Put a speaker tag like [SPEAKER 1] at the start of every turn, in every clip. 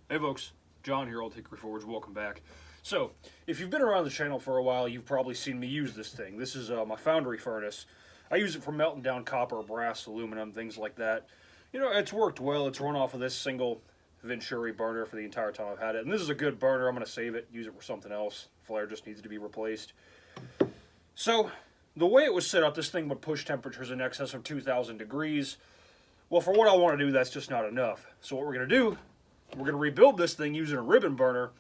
[SPEAKER 1] Hey folks, John here, Old Hickory Forge, welcome back. So, if you've been around the channel for a while, you've probably seen me use this thing. This is my foundry furnace. I use it for melting down copper, brass, aluminum, things like that. You know, it's worked well. It's run off of this single Venturi burner for the entire time I've had it. And this is a good burner. I'm going to save it, use it for something else. Flare just needs to be replaced. So, the way it was set up, this thing would push temperatures in excess of 2,000 degrees. Well, for what I want to do, that's just not enough. So what we're going to do, we're going to rebuild this thing using a ribbon burner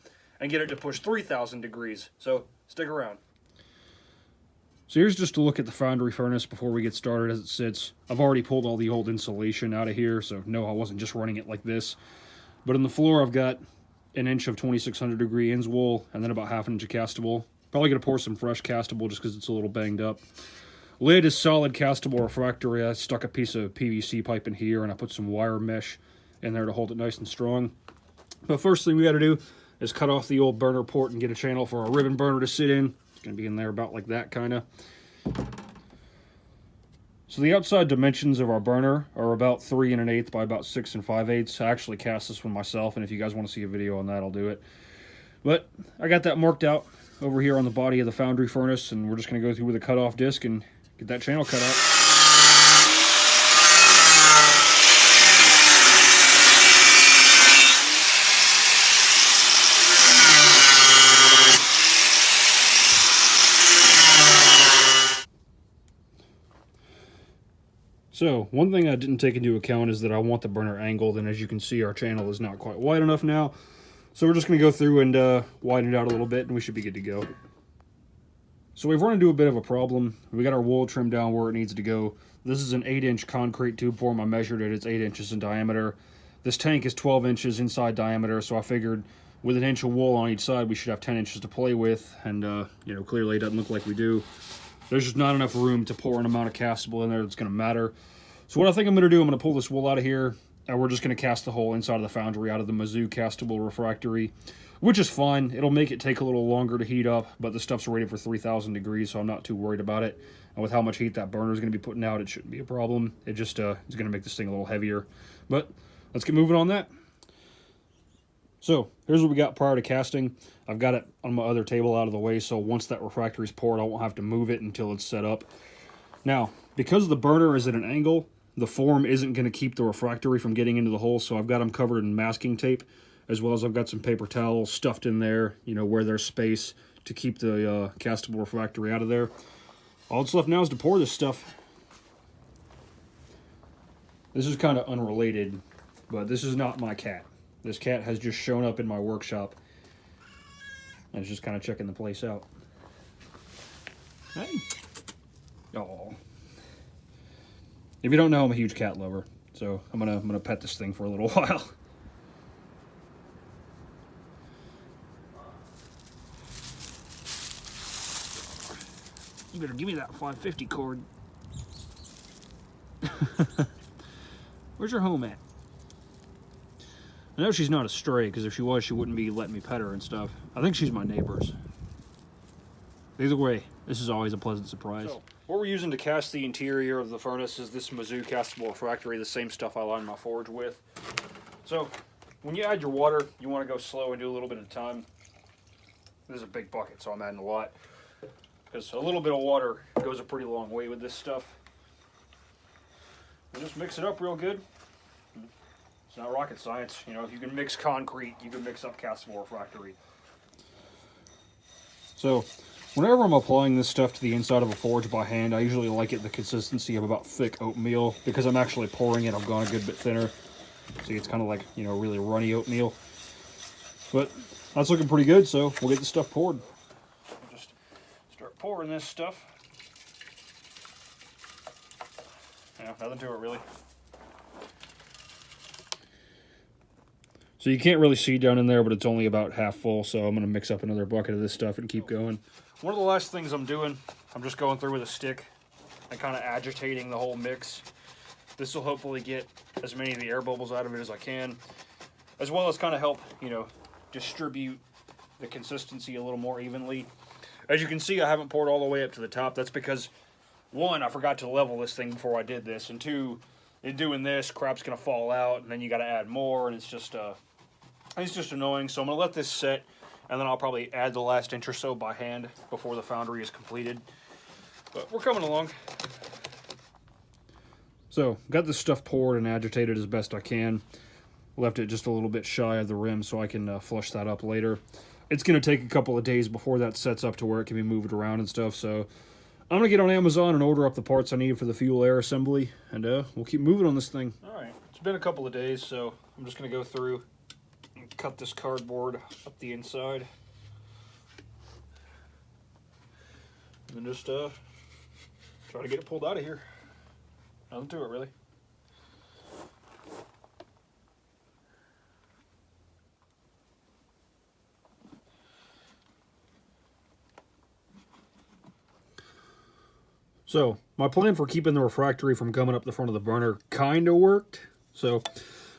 [SPEAKER 1] and get it to push 3,000 degrees. So stick around. So here's just a look at the foundry furnace before we get started as it sits. I've already pulled all the old insulation out of here, so no, I wasn't just running it like this. But in the floor, I've got an inch of 2,600 degree ends wool and then about half an inch of castable. Probably going to pour some fresh castable just because it's a little banged up. Lid is solid castable refractory. I stuck a piece of PVC pipe in here and I put some wire mesh in there to hold it nice and strong. But first thing we got to do is cut off the old burner port and get a channel for our ribbon burner to sit in. It's going to be in there about like that kind of. So the outside dimensions of our burner are about 3 1/8 by about 6 5/8. I actually cast this one myself, and if you guys want to see a video on that, I'll do it. But I got that marked out over here on the body of the foundry furnace, and we're just going to go through with a cutoff disc and get that channel cut out. So, one thing I didn't take into account is that I want the burner angled, and as you can see, our channel is not quite wide enough now. So we're just going to go through and widen it out a little bit, and we should be good to go. So we've run into a bit of a problem. We got our wool trimmed down where it needs to go. This is an 8-inch concrete tube form. I measured it. It's 8 inches in diameter. This tank is 12 inches inside diameter, so I figured with an inch of wool on each side, we should have 10 inches to play with, and you know, clearly it doesn't look like we do. There's just not enough room to pour an amount of castable in there that's going to matter. So what I think I'm going to do, I'm going to pull this wool out of here, and we're just going to cast the whole inside of the foundry out of the Mizzou castable refractory, which is fine. It'll make it take a little longer to heat up, but the stuff's rated for 3,000 degrees, so I'm not too worried about it. And with how much heat that burner is going to be putting out, it shouldn't be a problem. It just is going to make this thing a little heavier. But let's get moving on that. So here's what we got prior to casting. I've got it on my other table out of the way, so once that refractory is poured, I won't have to move it until it's set up. Now, because the burner is at an angle, the form isn't going to keep the refractory from getting into the hole, so I've got them covered in masking tape, as well as I've got some paper towels stuffed in there, you know, where there's space to keep the castable refractory out of there. All that's left now is to pour this stuff. This is kind of unrelated, but this is not my cat. This cat has just shown up in my workshop and is just kind of checking the place out. Hey. Oh. If you don't know, I'm a huge cat lover, so I'm gonna pet this thing for a little while. You better give me that 550 cord. Where's your home at? I know she's not a stray, because if she was, she wouldn't be letting me pet her and stuff. I think she's my neighbor's. Either way, this is always a pleasant surprise. So, what we're using to cast the interior of the furnace is this Mizzou castable refractory, the same stuff I line my forge with. So, when you add your water, you want to go slow and do a little bit at a time. This is a big bucket, so I'm adding a lot, because a little bit of water goes a pretty long way with this stuff. And just mix it up real good. It's not rocket science. You know, if you can mix concrete, you can mix up castable refractory. So, whenever I'm applying this stuff to the inside of a forge by hand, I usually like it the consistency of about thick oatmeal. Because I'm actually pouring it, I've gone a good bit thinner. See, it's kind of like, you know, really runny oatmeal. But that's looking pretty good, so we'll get the stuff poured. We'll just start pouring this stuff. Yeah, nothing to it really. So you can't really see down in there, but it's only about half full, so I'm going to mix up another bucket of this stuff and keep going. One of the last things I'm doing, I'm just going through with a stick and kind of agitating the whole mix. This will hopefully get as many of the air bubbles out of it as I can, as well as kind of help, you know, distribute the consistency a little more evenly. As you can see, I haven't poured all the way up to the top. That's because, one, I forgot to level this thing before I did this, and two, in doing this, crap's going to fall out, and then you got to add more, and it's just It's just annoying, so I'm going to let this set, and then I'll probably add the last inch or so by hand before the foundry is completed. But we're coming along. So, got this stuff poured and agitated as best I can. Left it just a little bit shy of the rim so I can flush that up later. It's going to take a couple of days before that sets up to where it can be moved around and stuff, so I'm going to get on Amazon and order up the parts I need for the fuel air assembly, and we'll keep moving on this thing. Alright, it's been a couple of days, so I'm just going to go through and cut this cardboard up the inside. And then just try to get it pulled out of here. Nothing to it, really. So, my plan for keeping the refractory from coming up the front of the burner kind of worked. So,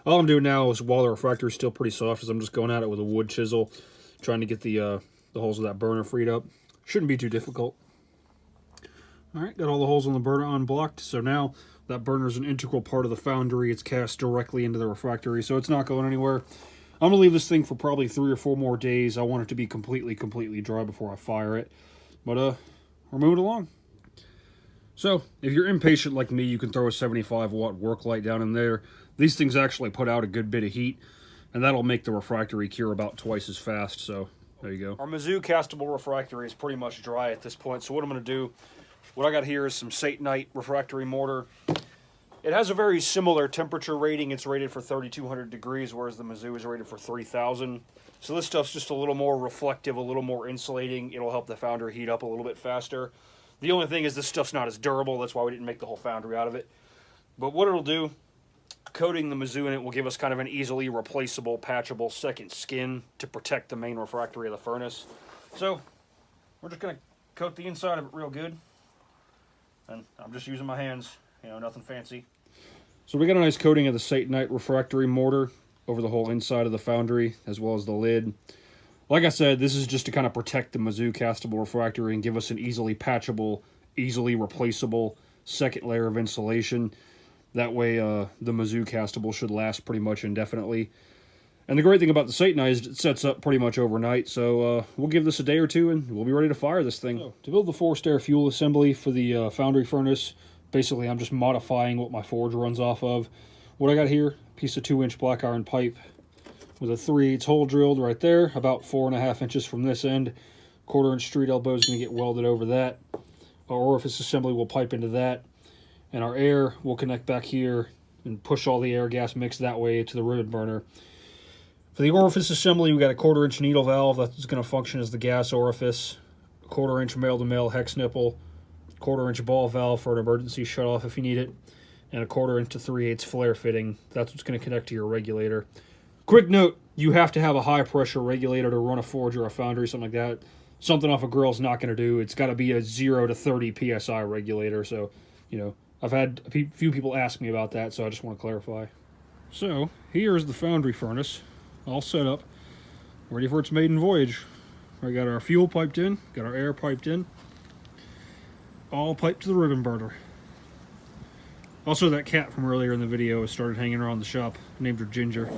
[SPEAKER 1] all I'm doing now is, while the refractory is still pretty soft, is I'm just going at it with a wood chisel, trying to get the holes of that burner freed up. Shouldn't be too difficult. Alright, got all the holes on the burner unblocked, so now that burner is an integral part of the foundry. It's cast directly into the refractory, so it's not going anywhere. I'm going to leave this thing for probably 3 or 4 more days. I want it to be completely dry before I fire it. But, we're moving along. So, if you're impatient like me, you can throw a 75-watt work light down in there. These things actually put out a good bit of heat, and that'll make the refractory cure about twice as fast, so there you go. Our Mizzou castable refractory is pretty much dry at this point, so what I'm going to do, what I got here is some Satanite refractory mortar. It has a very similar temperature rating. It's rated for 3,200 degrees, whereas the Mizzou is rated for 3,000. So this stuff's just a little more reflective, a little more insulating. It'll help the foundry heat up a little bit faster. The only thing is this stuff's not as durable. That's why we didn't make the whole foundry out of it. But what it'll do, coating the Mizzou in it will give us kind of an easily replaceable, patchable second skin to protect the main refractory of the furnace. So we're just going to coat the inside of it real good. And I'm just using my hands, you know, nothing fancy. So we got a nice coating of the Satanite refractory mortar over the whole inside of the foundry, as well as the lid. Like I said, this is just to kind of protect the Mizzou castable refractory and give us an easily patchable, easily replaceable second layer of insulation. That way, the Mizzou castable should last pretty much indefinitely. And the great thing about the Satanite is it sets up pretty much overnight, so we'll give this a day or two and we'll be ready to fire this thing. So, to build the forced air fuel assembly for the foundry furnace, basically I'm just modifying what my forge runs off of. What I got here, a piece of 2-inch black iron pipe with a 3/8 hole drilled right there, about 4.5 inches from this end. 1/4-inch street elbow is going to get welded over that. Our orifice assembly will pipe into that, and our air will connect back here and push all the air gas mix that way to the ribbon burner. For the orifice assembly, we got a 1/4-inch needle valve that's going to function as the gas orifice, a 1/4-inch male-to-male hex nipple, 1/4-inch ball valve for an emergency shutoff if you need it, and a 1/4-inch to 3/8 flare fitting. That's what's going to connect to your regulator. Quick note, you have to have a high-pressure regulator to run a forge or a foundry, something like that. Something off a grill is not going to do. It's got to be a 0 to 30 PSI regulator, so, you know, I've had a few people ask me about that, so I just want to clarify. So, here's the foundry furnace, all set up, ready for its maiden voyage. We got our fuel piped in, got our air piped in, all piped to the ribbon burner. Also, that cat from earlier in the video has started hanging around the shop. I named her Ginger.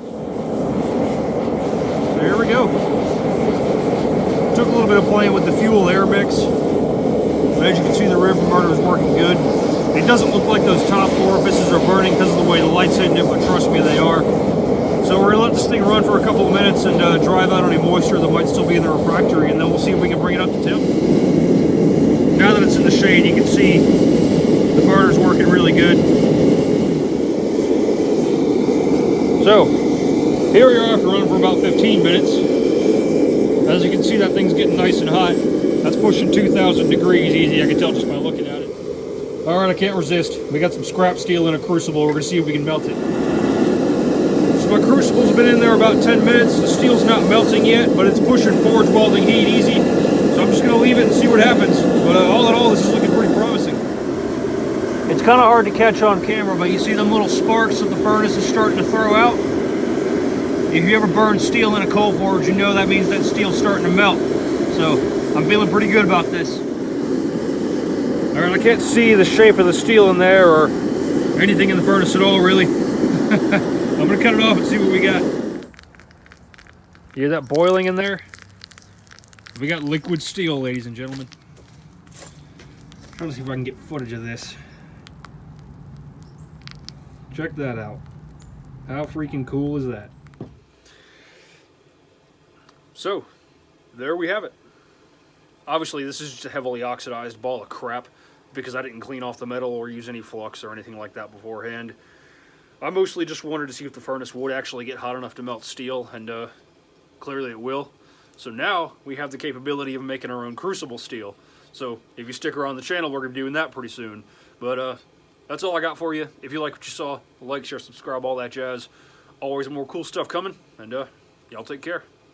[SPEAKER 1] There we go. Took a little bit of playing with the fuel air mix. But as you can see, the ribbon burner is working good. It doesn't look like those top orifices are burning because of the way the light's hitting it, but trust me, they are. So we're going to let this thing run for a couple of minutes and drive out any moisture that might still be in the refractory, and then we'll see if we can bring it up to temp. Now that it's in the shade, you can see the burner's working really good. So, here we are after running for about 15 minutes. As you can see, that thing's getting nice and hot. That's pushing 2,000 degrees easy, I can tell just by looking at it. Alright, I can't resist. We got some scrap steel in a crucible. We're going to see if we can melt it. So my crucible's been in there about 10 minutes. The steel's not melting yet, but it's pushing forge welding heat easy. So I'm just going to leave it and see what happens. But all in all, this is looking pretty promising. It's kind of hard to catch on camera, but you see them little sparks that the furnace is starting to throw out? If you ever burn steel in a coal forge, you know that means that steel's starting to melt. So I'm feeling pretty good about this. Alright, I can't see the shape of the steel in there or anything in the furnace at all, really. I'm going to cut it off and see what we got. You hear that boiling in there? We got liquid steel, ladies and gentlemen. I'm trying to see if I can get footage of this. Check that out. How freaking cool is that? So, there we have it. Obviously, this is just a heavily oxidized ball of crap because I didn't clean off the metal or use any flux or anything like that beforehand. I mostly just wanted to see if the furnace would actually get hot enough to melt steel, and clearly it will. So now we have the capability of making our own crucible steel. So if you stick around the channel, we're going to be doing that pretty soon. But that's all I got for you. If you like what you saw, like, share, subscribe, all that jazz. Always more cool stuff coming, and y'all take care.